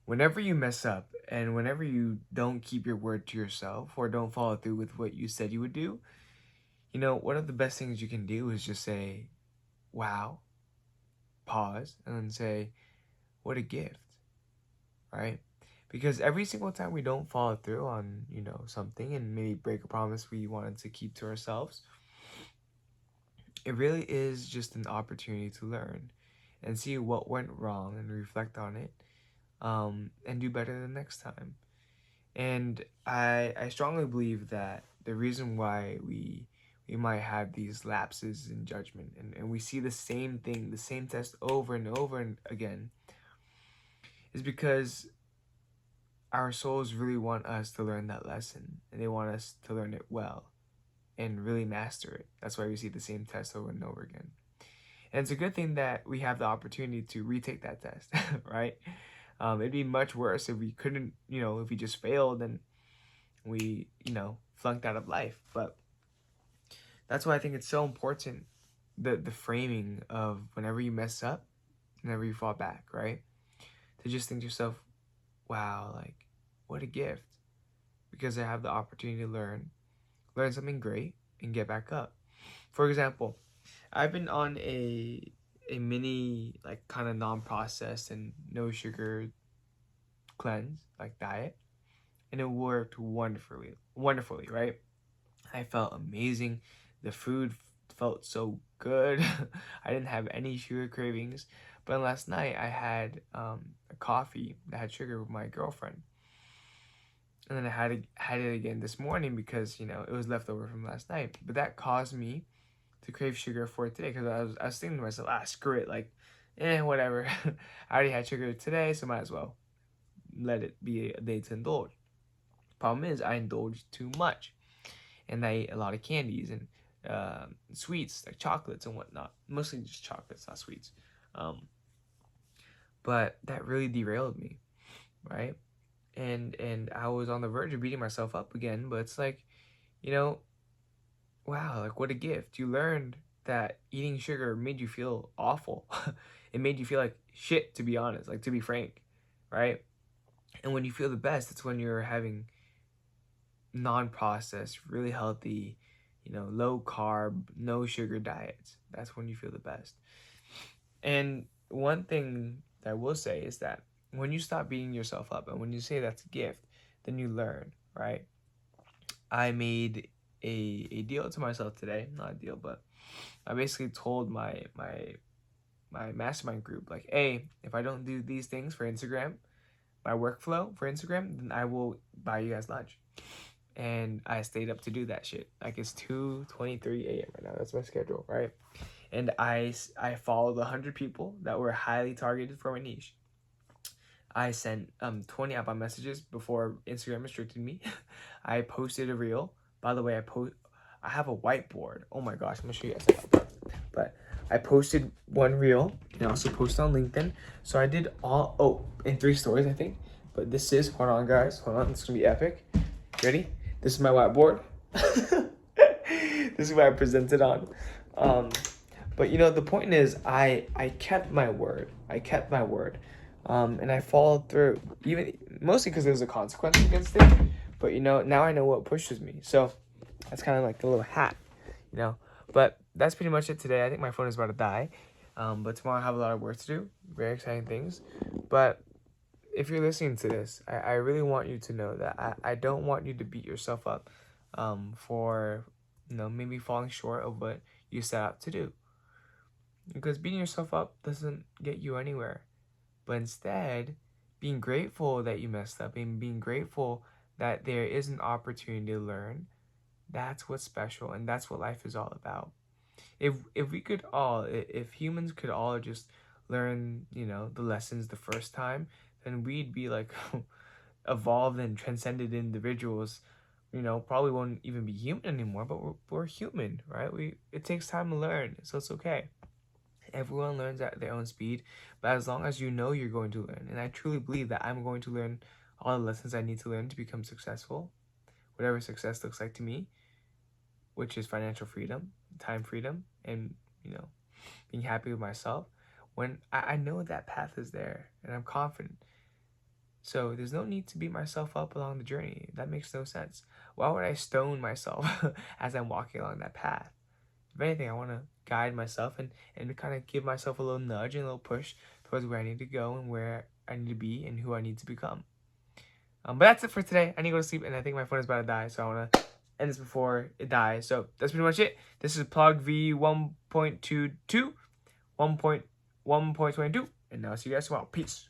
whenever you mess up and whenever you don't keep your word to yourself or don't follow through with what you said you would do, one of the best things you can do is just say, wow, pause, and then say, what a gift, right? Because every single time we don't follow through on, something and maybe break a promise we wanted to keep to ourselves, it really is just an opportunity to learn and see what went wrong and reflect on it, and do better the next time. And I strongly believe that the reason why we might have these lapses in judgment and we see the same thing, the same test over and over and again, is because our souls really want us to learn that lesson and they want us to learn it well and really master it. That's why we see the same test over and over again. And it's a good thing that we have the opportunity to retake that test, right? It'd be much worse if we couldn't, if we just failed and we, flunked out of life. But that's why I think it's so important, the framing of whenever you mess up, whenever you fall back, right? To just think to yourself, wow, like, what a gift. Because I have the opportunity to learn something great, and get back up. For example, I've been on a mini, like, kind of non-processed and no sugar cleanse, like, diet, and it worked wonderfully, right? I felt amazing. The food felt so good. I didn't have any sugar cravings. But last night I had a coffee that had sugar with my girlfriend, and then I had it again this morning because it was left over from last night. But that caused me to crave sugar for today because I was thinking to myself, screw it, like, whatever. I already had sugar today, so might as well let it be a day to indulge. Problem is, I indulged too much, and I ate a lot of candies and sweets like chocolates and whatnot. Mostly just chocolates, not sweets. But that really derailed me, right? And I was on the verge of beating myself up again. But it's like, you know, wow, like, what a gift. You learned that eating sugar made you feel awful. It made you feel like shit, to be honest, like, to be frank, right? And when you feel the best, it's when you're having non-processed, really healthy, low carb, no sugar diets. That's when you feel the best. And one thing that I will say is that when you stop beating yourself up and when you say that's a gift, then you learn, right? I made a deal to myself today, not a deal, but I basically told my mastermind group, like, hey, if I don't do these things for Instagram, my workflow for Instagram, then I will buy you guys lunch. And I stayed up to do that shit. Like, it's 2:23 a.m. right now. That's my schedule, right? And I followed 100 people that were highly targeted for my niche. I sent 20 outbound messages before Instagram restricted me. I posted a reel. By the way, I have a whiteboard. Oh my gosh, I'm gonna show you guys. But I posted one reel and I also posted on LinkedIn. So I did in 3 stories, I think. But this is, hold on guys, hold on, this is gonna be epic. Ready? This is my whiteboard. This is what I presented on. But the point is, I kept my word. And I followed through, even mostly because there's a consequence against it. But now I know what pushes me. So that's kind of like a little hat, But that's pretty much it today. I think my phone is about to die. But tomorrow I have a lot of work to do. Very exciting things. But if you're listening to this, I really want you to know that I don't want you to beat yourself up for maybe falling short of what you set out to do. Because beating yourself up doesn't get you anywhere. But instead, being grateful that you messed up and being grateful that there is an opportunity to learn, that's what's special and that's what life is all about. If humans could all just learn, the lessons the first time, then we'd be like evolved and transcended individuals. Probably won't even be human anymore, but we're human, right? It takes time to learn, so it's okay. Everyone learns at their own speed, but as long as you're going to learn, and I truly believe that I'm going to learn all the lessons I need to learn to become successful, whatever success looks like to me, which is financial freedom, time freedom, and being happy with myself. When I know that path is there, and I'm confident, So there's no need to beat myself up along the journey. That makes no sense. Why would I stone myself as I'm walking along that path? If anything, I want to guide myself and kind of give myself a little nudge and a little push towards where I need to go and where I need to be and who I need to become. But that's it for today. I need to go to sleep, and I think my phone is about to die, so I want to end this before it dies. So that's pretty much it. This is PLOG V 1.22, 1.1.22, and I'll see you guys tomorrow. Peace.